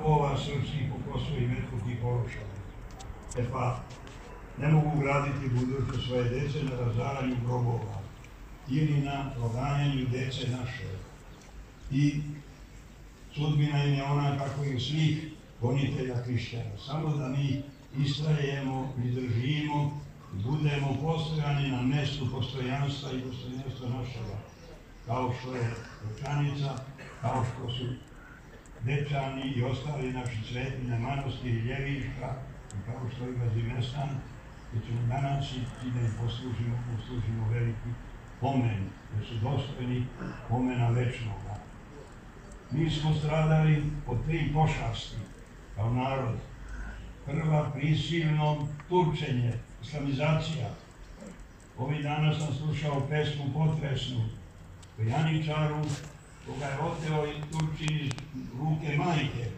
grobova srpskih po Kosovu i Metohiji porušeno. Pa ne mogu graditi budućnost svoje dece na razaranju grobova ili na proganjanju dece naše. I sudbina im je ona kako i svih gonitelja hrišćana. Samo da mi istrajemo, izdržimo, budemo postojani na mestu postojanstva i dostojanstva našega, kao što je Dečanica, kao što su Dečani i ostali naši svetinja, manastiri Ljeviška, kao što je Gazimestan, gdje ćemo danas i da im poslužimo veliki pomen, jer su dostojni pomena večnoga. Mi smo stradali od 3 pošasti kao narod. Prva, prisilno turčenje, islamizacija. Ovih dana sam slušao pesmu potresnu o Janičaru, koga je oteo i Turčin iz ruke majke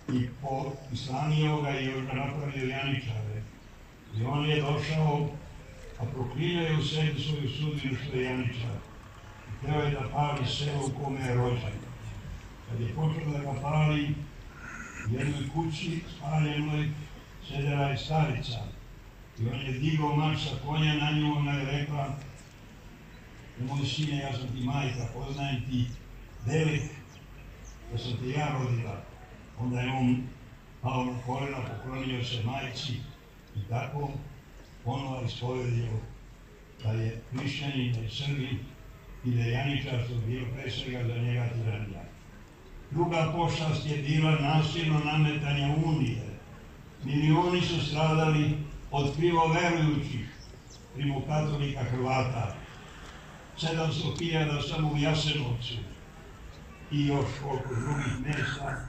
i islamio ga i napravio Janičare. I on je došao, a proklinjaju u sebi svoju sudbinu što je Janičar. I hteo je da pali selo u kome je rođen. Kad je počeo da ga pali, u jednoj kući spaljenoj sedela je starica. I on je digao mač sa konja na nju, ona je rekla: moj sine, ja sam ti majka, poznajem ti delik, da sam te ja rodila. Onda je on pao na kolena, poklonio se majci i tako ponovo ispovedio da je hrišćanin, da je Srbin i da je Janičarstvo bilo pre svega za njega tiranija. Druga pošast je bila nasilno nametanje unije. Milioni su stradali od krivo verujućih rimokatolika Hrvata. 700.000 samo u Jasenovcu i još koliko drugih mesta,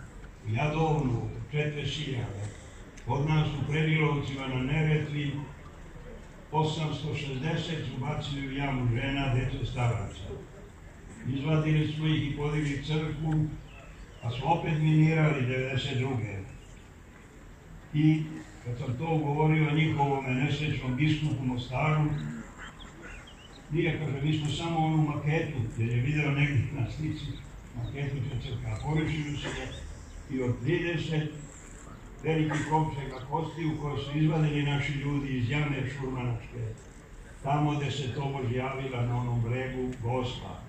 u Jadovnu 4.000. Od nas u Prebilovcima na Neretvi 860 su bacili u jamu žena, dece, staraca. Izvadili smo ih i podigli crkvu, a smo opet minirali 92. I kad sam to govorio njihovome nesrećnom biskupu Mostaru, nije, kaže, mi smo samo onu maketu, jer je video negdje na slici maketu te crkva, porušili su je i od 30 velikih kovčega kostiju koje su izvadili naši ljudi iz jame Šurmanačke, tamo gde se tobož javila na onom bregu Gospa.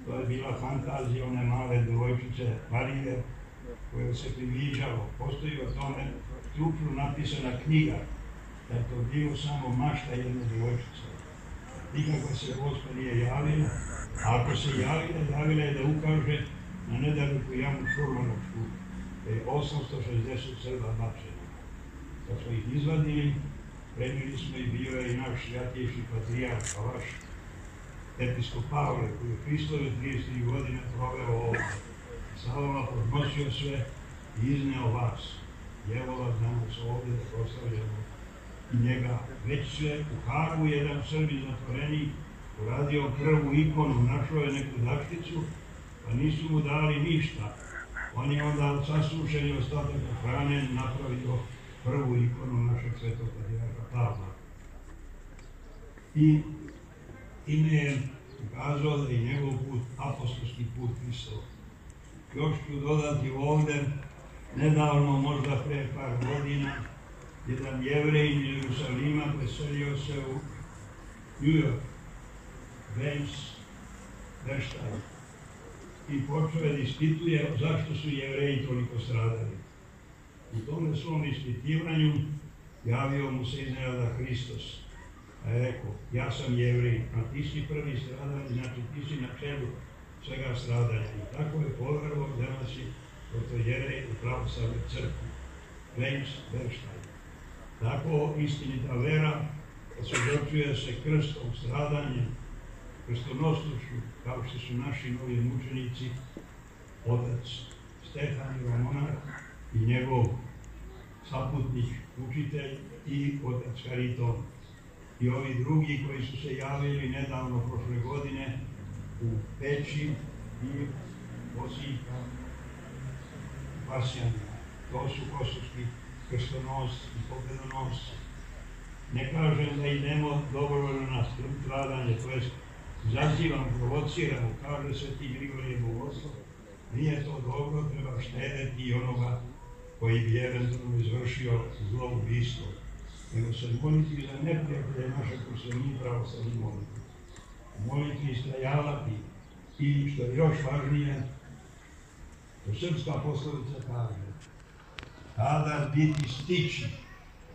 To je bila fantazija one male devojčice Marije, koje se priviđalo. Postoji o tome trupno napisana knjiga, da je to bilo samo mašta jedne devojčice. Nikako se Gospa nije javila, a ako se javila je da ukaže na nedaleku jamu Šurmanačku, gde je 860 Srba bačeno. Kad smo ih izvadili, premili smo i bio je i naš svjatejši patrijarh, vaš episkop Pavle, koji je Hristove 33 godine proveo ovdje. Salama podnosio sve i izneo vas. Evo vas danas ovdje da proslavljamo i njega. Već sve u Hagu jedan Srbi zatvorenik uradio prvu ikonu, našao je neku dašticu, pa nisu mu dali ništa. On je onda od sasušenja ostataka hrane napravio prvu ikonu našeg svetog patrijarha Pavla. I time je ukazao da je njegov put apostolski put Hristov. Još ću dodati ovdje, nedavno, možda pre par godina, jedan Jevrejin iz Jerusalima preselio se u New York, Bernstein, i počeo je da ispituje zašto su Jevreji toliko stradali. U tome svom ispitivanju javio mu se iznenada Hristos. A je rekao, ja sam Jevrej, a ti si prvi stradali, znači ti si na čelu svega stradanja. I tako je poverovao danas i protojerej u pravoslavnoj crkvi, Bernstein. Tako istinita vera osvjedočuje se krstom, stradanjem, krstonosnošću, kao što su naši novi mučenici, otac Stefan Romanar i njegov saputnik, učitelj i otac Hariton. I ovi drugi koji su se javili nedavno prošle godine u Peći i Osijka, Pasjanima. To su kosovski krstonosci i pobedonosci. Ne kažem da idemo dobrovoljno na stradanje, to jest zazivam, provociram, kaže Sveti Grigorije Bogoslov, Nije to dobro, treba štedeti i onoga koji bi eventualno izvršio zlo ubistvo, nego se moliti za neprijatelje naše ko se mi pravoslavni moliti. Moliti, istrajavati i, što je još važnije, to srpska poslovica kaže, kada biti stići,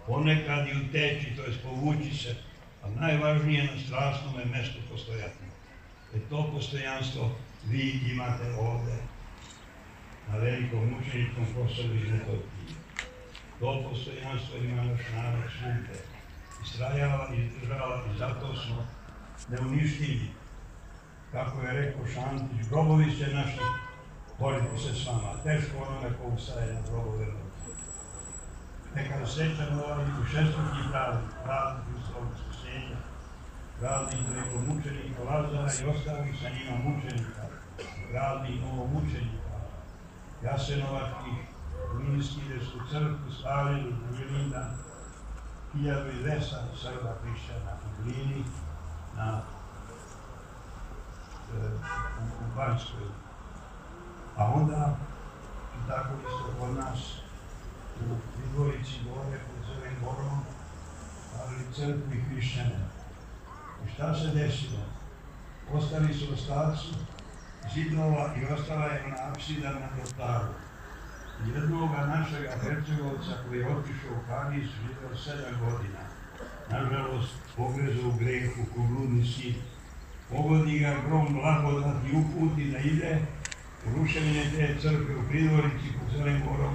ponekad i uteći, to je povući se, a najvažnije na strasnome mestu postojati. To postojanstvo vi imate ovde, na velikom mučeničkom Kosovu i Metohiji. To postojanstvo ima naš narod svugde. Istrajava i izdržava i zato smo neuništivi. Kako je rekao Šantić, grobovi se naši, boriti se s vama. Teško onome ko ustaje na grobove noći. Neka srećamo ovaj višestruki praznik Hristovog spasenja, praznik nekog mučenika Lazara i ostalih sa njima mučenika, praznik novomučenika, jasenovačkih, Glinskih, gde su crkvu stavili na Jelindan, 1200 Srba hrišćana u Glini, u Banjskoj. A onda, i tako isto kod nas, u Prigorici gore, pod Crvenim Borom, ali crkvu i hrišćane. I šta se desilo? Ostali su ostaci zidova i ostala je ona apsida na oltaru. Jednoga našega Hercegovca koji je otišao u Pariz, živio 7 godina. Nažalost, pogrezao u grehu, ko bludni sin. Pogodi ga grom blagodat i uputi da ide u ruševine te crkve u Pridvorici pod Crvenim Borom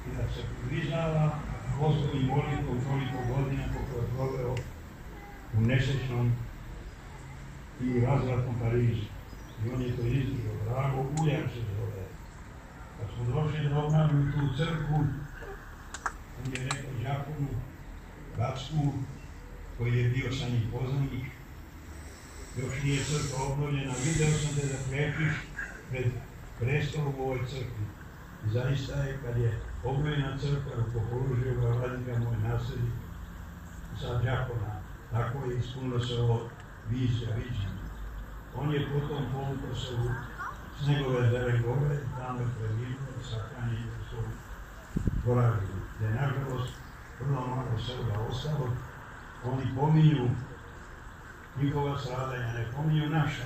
i da se priznava Gospodin molitvom toliko godina kako je proveo u nesečnom i razvratnom Parizu. I on je to izdržao. Drago Uljar se zove. Kad smo došli da obnavljamo tu crkvu, on je rekao đakonu Gacku, koji je bio sa njim poznanik, još nije crkva obnovljena, video sam te da krepiš pred prestolom u ovoj crkvi. I zaista je, kad je obnovljena crkva, rukopoložio ga vladika moj nasljednik za đakona. Tako je ispunilo se ovo vizija, viđenje. On je potom povukao se u snegove Zele gore i tamo je preminuo, sahranjen je u svom boravlju. Gde je nažalost vrlo malo Srba ostalo, oni pominju njihova stradanja, ne pominju naša.